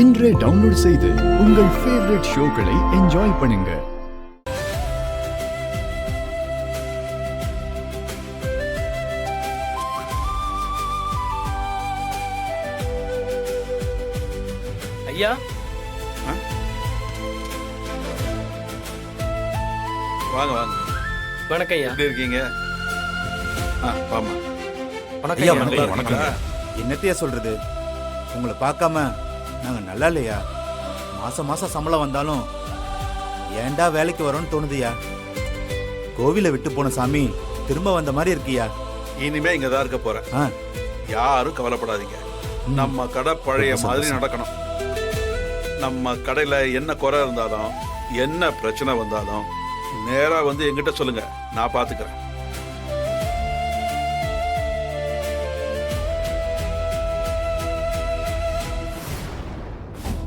இன்றே டவுன்லோட் செய்து உங்கள் ஃபேவரட் ஷோக்களை என்ஜாய் பண்ணுங்க. ஐயா வாங்க வாங்க. வணக்கம் ஐயா. எப்படி இருக்கீங்க? வாமா. வணக்கம் ஐயா, ஐயா. வணக்கம். வணக்கம். என்னத்தையா சொல்றது, உங்களை பார்க்காம நாங்க நல்லா இல்லையா? மாசம் மாசம் சம்பளம் வந்தாலும் ஏன்டா வேலைக்கு வரோன்னு தோணுதுயா. கோவிலை விட்டு போன சாமி திரும்ப வந்த மாதிரி இருக்கியா. இனிமே இங்க தான் இருக்க போறேன். ஆ, யாரும் கவலைப்படாதீங்க. நம்ம கடை பழைய ரொம்ப மாதிரி சந்தோஷம். நடக்கணும். நம்ம கடையில என்ன குறை இருந்தாலும் என்ன பிரச்சனை வந்தாலும் நேரா வந்து என்கிட்ட சொல்லுங்க, நான் பாத்துக்கிறேன்.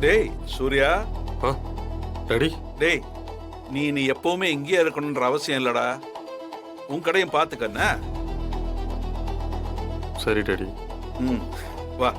டேய் சூர்யா, ரெடி? டேய் நீ எப்பவுமே இங்கேயே இருக்கணும்ன்ற அவசியம் இல்லடா. உன் கடையும் பாத்துக்கண்ணா. சரி டாடி. ம், வா.